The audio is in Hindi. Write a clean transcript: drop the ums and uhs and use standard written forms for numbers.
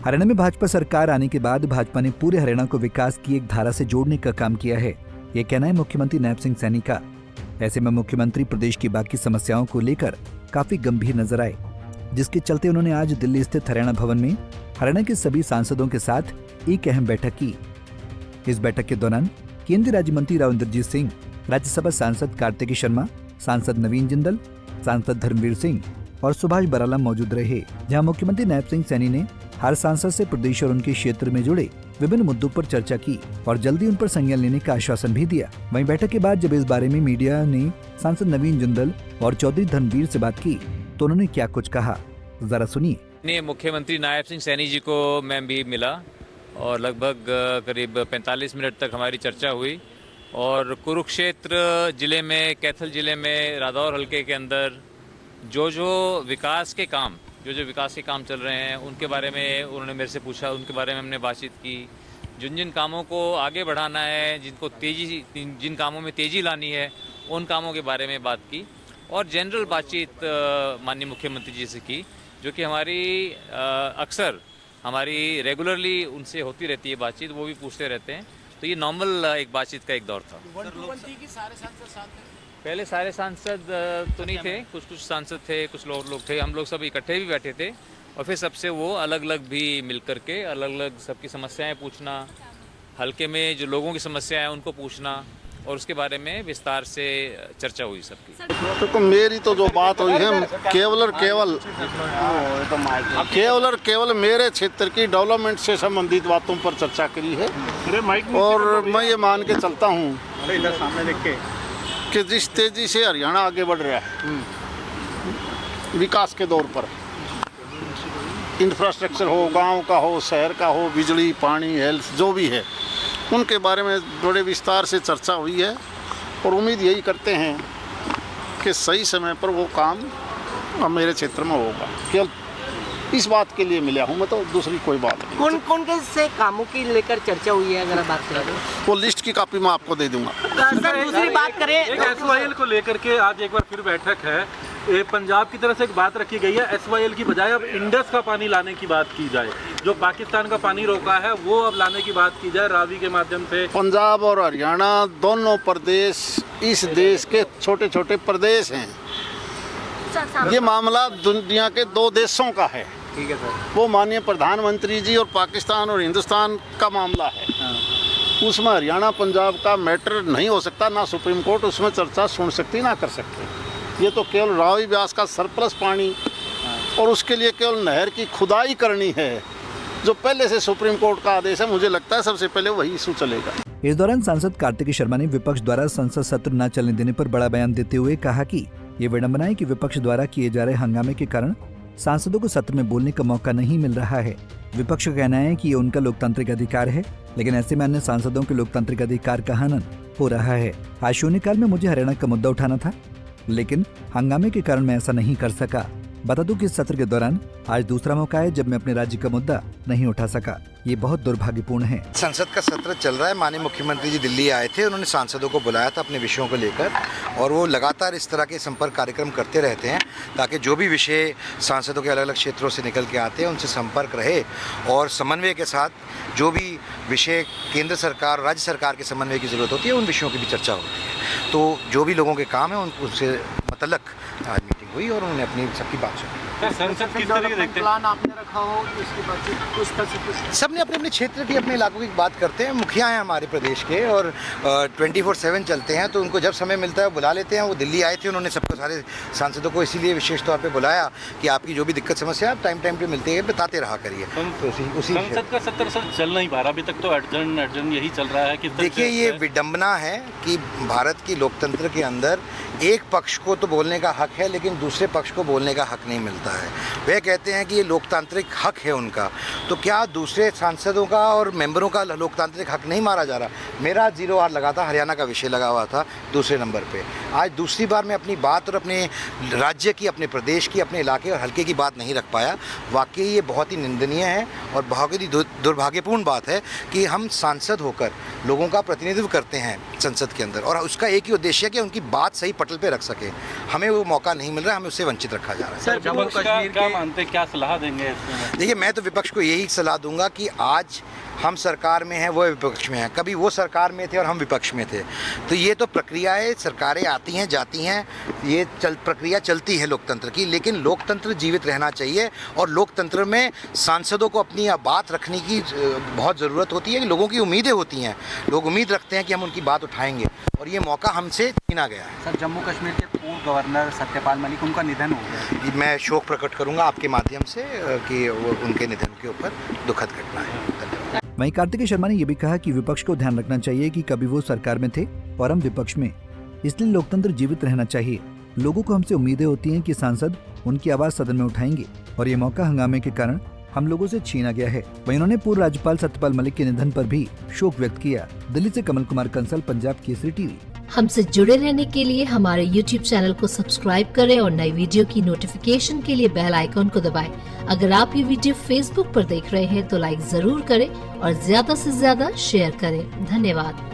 हरियाणा में भाजपा सरकार आने के बाद भाजपा ने पूरे हरियाणा को विकास की एक धारा से जोड़ने का काम किया है, ये कहना है मुख्यमंत्री नायब सिंह सैनी का। ऐसे में मुख्यमंत्री प्रदेश की बाकी समस्याओं को लेकर काफी गंभीर नजर आए, जिसके चलते उन्होंने आज दिल्ली स्थित हरियाणा भवन में हरियाणा के सभी सांसदों के साथ एक अहम बैठक की। इस बैठक के दौरान केंद्रीय राज्य मंत्री राव इंद्रजीत सिंह, राज्यसभा सांसद कार्तिकेय शर्मा, सांसद नवीन जिंदल, सांसद धर्मवीर सिंह और सुभाष बराला मौजूद रहे, जहां मुख्यमंत्री नायब सिंह सैनी ने हर सांसद से प्रदेश और उनके क्षेत्र में जुड़े विभिन्न मुद्दों पर चर्चा की और जल्दी उन पर संज्ञान लेने का आश्वासन भी दिया। वहीं बैठक के बाद जब इस बारे में मीडिया ने सांसद नवीन जिंदल और चौधरी धर्मवीर से बात की तो उन्होंने क्या कुछ कहा, जरा सुनिए। मुख्यमंत्री नायब सिंह सैनी जी को मैं भी मिला और लगभग करीब 45 मिनट तक हमारी चर्चा हुई और कुरुक्षेत्र जिले में, कैथल जिले में, रादौर हल्के के अंदर जो विकास के काम चल रहे हैं उनके बारे में उन्होंने मेरे से पूछा, उनके बारे में हमने बातचीत की। जिन कामों को आगे बढ़ाना है, जिन कामों में तेज़ी लानी है, उन कामों के बारे में बात की और जनरल बातचीत माननीय मुख्यमंत्री जी से की, जो कि अक्सर हमारी रेगुलरली उनसे होती रहती है बातचीत, वो भी पूछते रहते हैं। तो ये नॉर्मल एक बातचीत का एक दौर था। पहले सारे सांसद तो नहीं थे, कुछ सांसद थे, कुछ लोग थे, हम लोग सब इकट्ठे भी बैठे थे और फिर सबसे वो अलग अलग भी मिल करके अलग सबकी समस्याएं पूछना, हल्के में जो लोगों की समस्याएं हैं उनको पूछना और उसके बारे में विस्तार से चर्चा हुई सबकी। तो मेरी तो जो बात हुई है केवल मेरे क्षेत्र की डेवलपमेंट से संबंधित बातों पर चर्चा करी है और मैं ये मान के चलता हूँ कि जिस तेजी से हरियाणा आगे बढ़ रहा है विकास के दौर पर, इंफ्रास्ट्रक्चर हो, गांव का हो, शहर का हो, बिजली, पानी, हेल्थ जो भी है, उनके बारे में बड़े विस्तार से चर्चा हुई है और उम्मीद यही करते हैं कि सही समय पर वो काम अब मेरे क्षेत्र में होगा। केवल इस बात के लिए मिला हूँ मैं, तो दूसरी कोई बात नहीं। कौन से कामों की लेकर चर्चा हुई है, अगर आप बात करें तो? वो लिस्ट की कॉपी मैं आपको दे दूंगा। सर, दूसरी बात करें, एसवाईएल को लेकर के आज एक बार फिर बैठक है। पंजाब की तरफ से एक बात रखी गई है, एसवाईएल की बजाय अब इंडस का पानी लाने की बात की जाए, जो पाकिस्तान का पानी रोका है वो अब लाने की बात की जाए रावी के माध्यम से। पंजाब और हरियाणा दोनों प्रदेश इस देश के छोटे छोटे प्रदेश हैं। ये मामला दुनिया के दो देशों का है। ठीक है सर। वो माननीय प्रधानमंत्री जी और पाकिस्तान और हिंदुस्तान का मामला है। उसमें हरियाणा पंजाब का मैटर नहीं हो सकता, ना सुप्रीम कोर्ट उसमें चर्चा सुन सकती ना कर सकती। ये तो केवल रावी व्यास का सरप्लस पानी और उसके लिए केवल नहर की खुदाई करनी है, जो पहले से सुप्रीम कोर्ट का आदेश है। मुझे लगता है सबसे पहले वही इशू चलेगा। इस दौरान सांसद कार्तिकेय शर्मा ने विपक्ष द्वारा संसद सत्र न चलने देने पर बड़ा बयान देते हुए कहा कि ये विडंबना है कि विपक्ष द्वारा किए जा रहे हंगामे के कारण सांसदों को सत्र में बोलने का मौका नहीं मिल रहा है। विपक्ष का कहना है कि ये उनका लोकतांत्रिक अधिकार है, लेकिन ऐसे में अन्य सांसदों के लोकतांत्रिक अधिकार का हनन हो रहा है। आज शून्यकाल में मुझे हरियाणा का मुद्दा उठाना था, लेकिन हंगामे के कारण मैं ऐसा नहीं कर सका। बता दूं कि इस सत्र के दौरान आज दूसरा मौका है जब मैं अपने राज्य का मुद्दा नहीं उठा सका। ये बहुत दुर्भाग्यपूर्ण है। संसद का सत्र चल रहा है। माननीय मुख्यमंत्री जी दिल्ली आए थे, उन्होंने सांसदों को बुलाया था अपने विषयों को लेकर और वो लगातार इस तरह के संपर्क कार्यक्रम करते रहते हैं ताकि जो भी विषय सांसदों के अलग अलग क्षेत्रों से निकल के आते हैं उनसे संपर्क रहे और समन्वय के साथ जो भी विषय केंद्र सरकार, राज्य सरकार के समन्वय की ज़रूरत होती है उन विषयों की भी चर्चा होती है। तो जो भी लोगों के काम है उनसे मतलब आज मीटिंग हुई और उन्होंने अपनी सबकी बात सुनी। संसद किस तरह के देखते हैं? प्लान आपने रखा हो इसकी बातचीत सबने अपने अपने क्षेत्र की, अपने इलाकों की बात करते हैं। मुखिया हैं हमारे प्रदेश के और 24/7 चलते हैं, तो उनको जब समय मिलता है बुला लेते हैं। वो दिल्ली आए थे, उन्होंने सबको, सारे सांसदों को इसीलिए विशेष तौर पे बुलाया कि आपकी जो भी दिक्कत समस्या आप टाइम पे मिलते हैं, बताते रहा करिए। तो उसी संसद का सत्र सर चल नहीं पा रहा अभी तक, तो अर्जन यही चल रहा है कि देखिए ये विडंबना है कि भारत की लोकतंत्र के अंदर एक पक्ष को तो बोलने का हक है लेकिन दूसरे पक्ष को बोलने का हक नहीं मिलता है। वे कहते हैं कि ये लोकतांत्रिक हक है उनका, तो क्या दूसरे सांसदों का और मेंबरों का लोकतांत्रिक हक नहीं मारा जा रहा? मेरा 0R लगा था, हरियाणा का विषय लगा हुआ था दूसरे नंबर पे। आज दूसरी बार मैं अपनी बात और अपने राज्य की, अपने प्रदेश की, अपने इलाके और हल्के की बात नहीं रख पाया। वाकई ये बहुत ही निंदनीय है और बहुत ही दुर्भाग्यपूर्ण बात है कि हम सांसद होकर लोगों का प्रतिनिधित्व करते हैं संसद के अंदर और उसका एक ही उद्देश्य है कि उनकी बात सही पटल पे रख सके। हमें वो मौका नहीं मिल रहा, हमें उससे वंचित रखा जा रहा है। सर, कश्मीर क्या मानते हैं, क्या सलाह देंगे इसमें? देखिए, मैं तो विपक्ष को यही सलाह दूंगा कि आज हम सरकार में हैं, वो विपक्ष में हैं। कभी वो सरकार में थे और हम विपक्ष में थे, तो ये तो प्रक्रियाएं, सरकारें आती हैं जाती हैं, ये प्रक्रिया चलती है लोकतंत्र की। लेकिन लोकतंत्र जीवित रहना चाहिए और लोकतंत्र में सांसदों को अपनी बात रखने की बहुत ज़रूरत होती है। लोगों की उम्मीदें होती हैं, लोग उम्मीद रखते हैं कि हम उनकी बात उठाएंगे और ये मौका हमसे छीना गया है। सर, जम्मू कश्मीर के पूर्व गवर्नर सत्यपाल मलिक, उनका निधन हो गया। मैं शोक प्रकट करूंगा आपके माध्यम से कि वो उनके निधन के ऊपर दुखद घटना है। धन्यवाद। वहीं कार्तिकेय शर्मा ने यह भी कहा कि विपक्ष को ध्यान रखना चाहिए कि कभी वो सरकार में थे और हम विपक्ष में, इसलिए लोकतंत्र जीवित रहना चाहिए। लोगों को हमसे उम्मीदें होती हैं कि सांसद उनकी आवाज सदन में उठाएंगे और ये मौका हंगामे के कारण हम लोगों से छीना गया है। वहीं उन्होंने पूर्व राज्यपाल सत्यपाल मलिक के निधन पर भी शोक व्यक्त किया। दिल्ली से कमल कुमार कंसल, पंजाब केसरी टीवी। हमसे जुड़े रहने के लिए हमारे YouTube चैनल को सब्सक्राइब करें और नई वीडियो की नोटिफिकेशन के लिए बेल आइकॉन को दबाएं। अगर आप ये वीडियो Facebook पर देख रहे हैं तो लाइक जरूर करें और ज्यादा से ज्यादा शेयर करें। धन्यवाद।